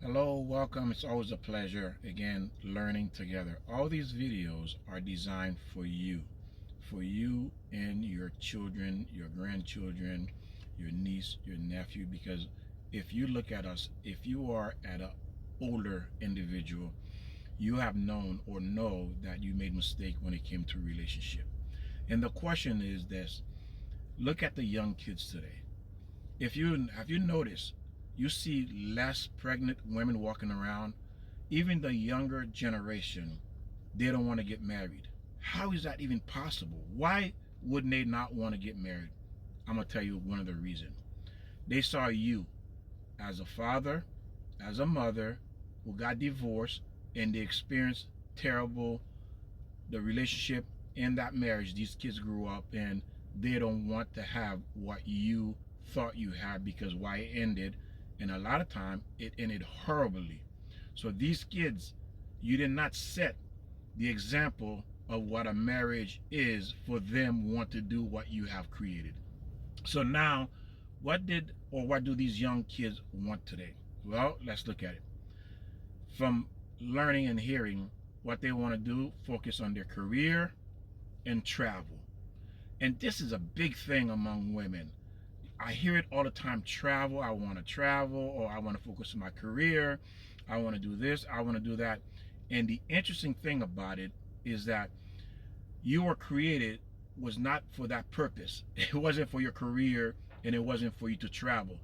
Hello, welcome. It's always a pleasure, again, learning together. All these videos are designed for you and your children, your grandchildren, your niece, your nephew, because if you look at us, if you are at an older individual, you have known or know that you made mistake when it came to relationship. And the question is this: look at the young kids today. If you have you noticed, you see less pregnant women walking around. Even the younger generation, they don't want to get married. How is that even possible? Why would they not want to get married? I'm gonna tell you one of the reasons. They saw you as a father, as a mother who got divorced, and they experienced terrible the relationship in that marriage these kids grew up in. They don't want to have what you thought you had, because why it ended, and a lot of time it ended horribly. So these kids, you did not set the example of what a marriage is for them want to do what you have created. So now, what do these young kids want today? Well, let's look at it. From learning and hearing, what they want to do, focus on their career and travel. And this is a big thing among women. I hear it all the time: travel, I want to travel, or I want to focus on my career, I want to do this, I want to do that. And the interesting thing about it is that you were created was not for that purpose. It wasn't for your career, and it wasn't for you to travel.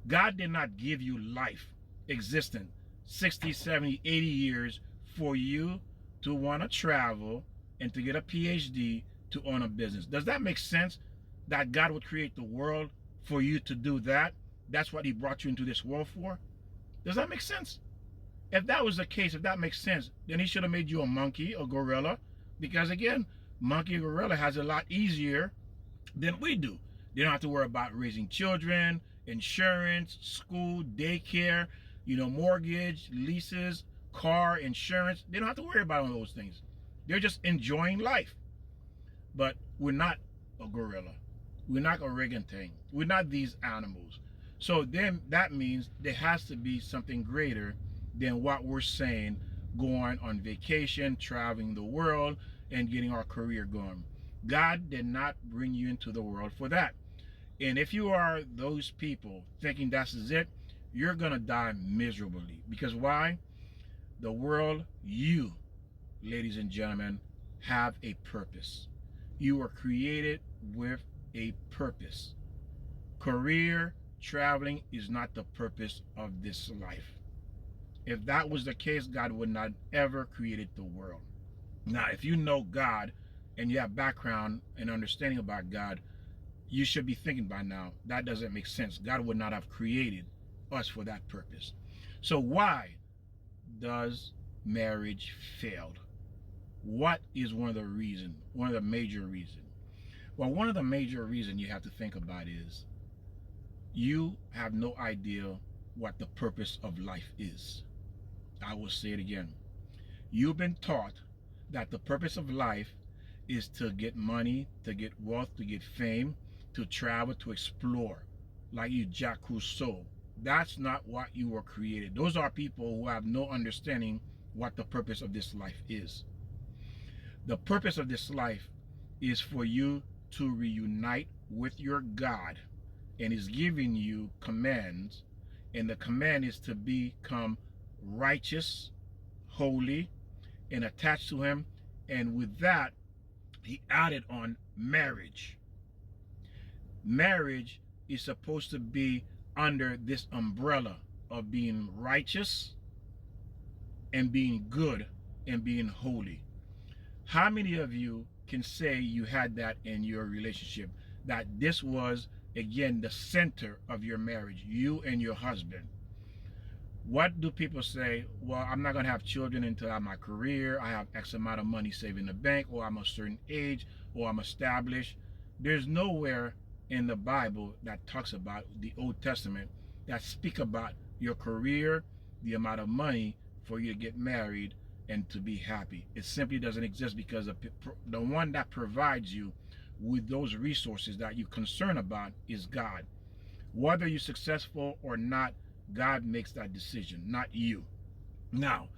God did not give you life, existence, 60, 70, 80 years for you to want to travel and to get a PhD to own a business. Does that make sense? That God would create the world for you to do that? That's what he brought you into this world for? Does that make sense? If that was the case, if that makes sense, then he should have made you a monkey, a gorilla, because again, monkey and gorilla has a lot easier than we do. They don't have to worry about raising children, insurance, school, daycare, mortgage, leases, car, insurance. They don't have to worry about all those things. They're just enjoying life. But we're not a gorilla. We're not a orangutan. We're not these animals. So then that means there has to be something greater than what we're saying, going on vacation, traveling the world, and getting our career going. God did not bring you into the world for that. And if you are those people thinking that's it, you're going to die miserably. Because why? The world, you, ladies and gentlemen, have a purpose. You were created with a purpose. Career, traveling is not the purpose of this life. If that was the case, God would not ever created the world. Now, if you know God and you have background and understanding about God, you should be thinking by now, that doesn't make sense. God would not have created us for that purpose. So why does marriage fail? What is one of the reasons, one of the major reasons? Well, one of the major reasons you have to think about is you have no idea what the purpose of life is. I will say it again. You've been taught that the purpose of life is to get money, to get wealth, to get fame, to travel, to explore, like you, Jacques Cousteau. That's not what you were created. Those are people who have no understanding what the purpose of this life is. The purpose of this life is for you to reunite with your God, and is giving you commands, and the command is to become righteous, holy, and attached to him. And with that, he added on marriage. Marriage is supposed to be under this umbrella of being righteous and being good and being holy. How many of you can say you had that in your relationship, that this was, again, the center of your marriage, you and your husband? What do people say? Well, I'm not going to have children until I have my career, I have X amount of money saved in the bank, or I'm a certain age, or I'm established. There's nowhere in the Bible that talks about the Old Testament that speak about your career, the amount of money for you to get married and to be happy. It simply doesn't exist, because the one that provides you with those resources that you're concerned about is God. Whether you're successful or not, God makes that decision, not you. Now,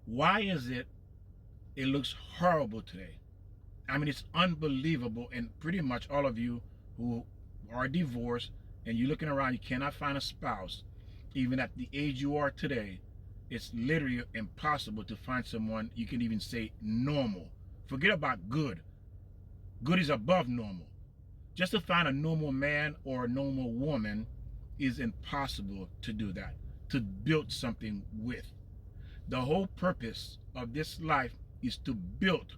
why is it looks horrible today? I mean, it's unbelievable. And pretty much all of you who are divorced and you're looking around, you cannot find a spouse, even at the age you are today, it's literally impossible to find someone you can even say normal. Forget about good. Good is above normal. Just to find a normal man or a normal woman is impossible to do that, to build something with. The whole purpose of this life is to build,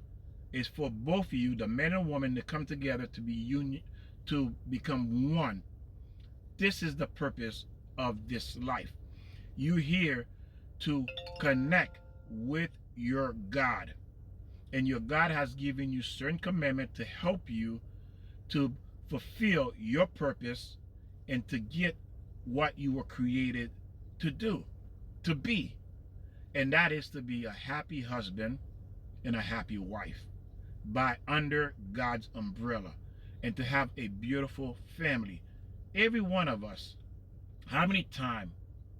is for both of you, the man and woman, to come together to be union, to become one. This is the purpose of this life. You're here to connect with your God. And your God has given you certain commandments to help you to fulfill your purpose and to get what you were created to do, to be. And that is to be a happy husband and a happy wife by under God's umbrella, and to have a beautiful family. Every one of us, how many times,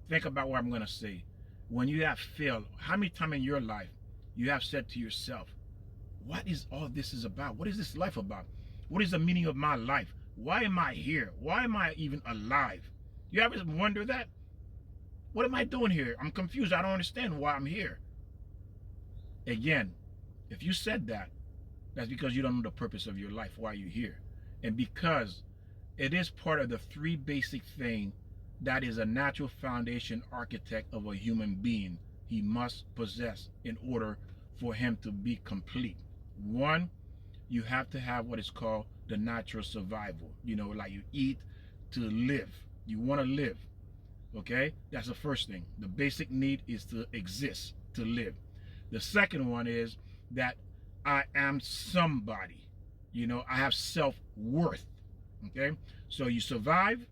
think about what I'm going to say, when you have failed, how many times in your life you have said to yourself, what is all this is about? What is this life about? What is the meaning of my life? Why am I here? Why am I even alive? You ever wonder that? What am I doing here? I'm confused. I don't understand why I'm here. Again, if you said that, that's because you don't know the purpose of your life, why you're here. And because it is part of the three basic things that is a natural foundation architect of a human being he must possess in order for him to be complete. One, you have to have what is called the natural survival. You know, like you eat to live. You want to live. Okay? That's the first thing. The basic need is to exist, to live. The second one is that I am somebody. You know, I have self-worth. Okay? So you survive,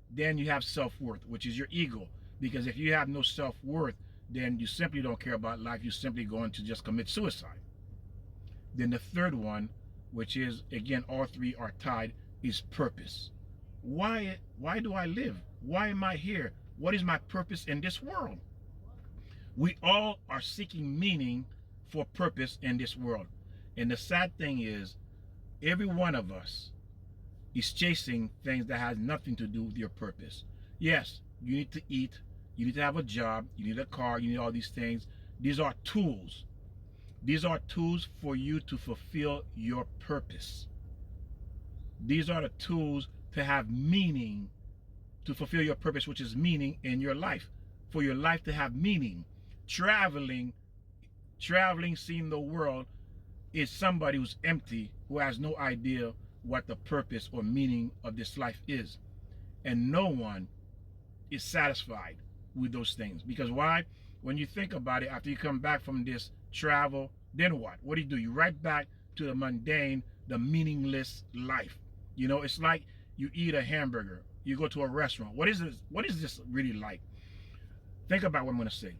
then you have self-worth, which is your ego. Because if you have no self-worth, then you simply don't care about life. You're simply going to just commit suicide. Then the third one, which is, again, all three are tied, is purpose. Why do I live? Why am I here? What is my purpose in this world? We all are seeking meaning for purpose in this world. And the sad thing is, every one of us is chasing things that has nothing to do with your purpose. Yes, you need to eat, you need to have a job, you need a car, you need all these things. These are tools. These are tools for you to fulfill your purpose. These are the tools to have meaning, to fulfill your purpose, which is meaning in your life. For your life to have meaning. Traveling, seeing the world, is somebody who's empty, who has no idea what the purpose or meaning of this life is. And no one is satisfied with those things. Because why? When you think about it, after you come back from this travel, then what? What do? You right back to the mundane, the meaningless life. You know, it's like you eat a hamburger. You go to a restaurant. What is this? What is this really like? Think about what I'm going to say.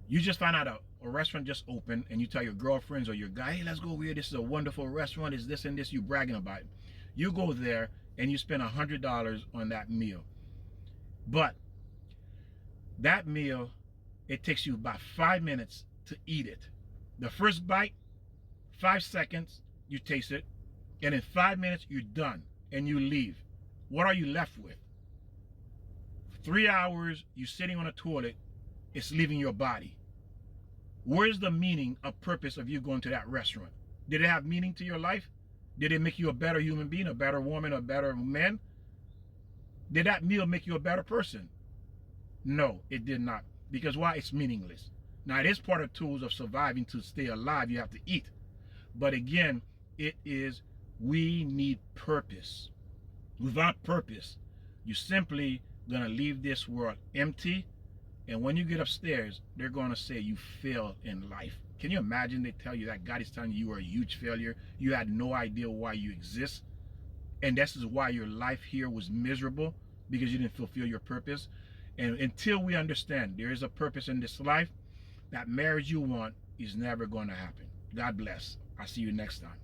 You just find out a restaurant just opened, and you tell your girlfriends or your guy, hey, let's go over here. This is a wonderful restaurant. It's this and this. You bragging about it. You go there and you spend $100 on that meal. But that meal, it takes you about 5 minutes to eat it. The first bite, 5 seconds, you taste it. And in 5 minutes, you're done and you leave. What are you left with? 3 hours, you're sitting on a toilet, it's leaving your body. Where's the meaning of purpose of you going to that restaurant? Did it have meaning to your life? Did it make you a better human being, a better woman, a better man? Did that meal make you a better person? No, it did not. Because why? It's meaningless. Now, it is part of tools of surviving. To stay alive, you have to eat. But again, it is, we need purpose. Without purpose, you're simply going to leave this world empty. And when you get upstairs, they're going to say you failed in life. Can you imagine they tell you that God is telling you you are a huge failure? You had no idea why you exist. And this is why your life here was miserable, because you didn't fulfill your purpose. And until we understand there is a purpose in this life, that marriage you want is never going to happen. God bless. I'll see you next time.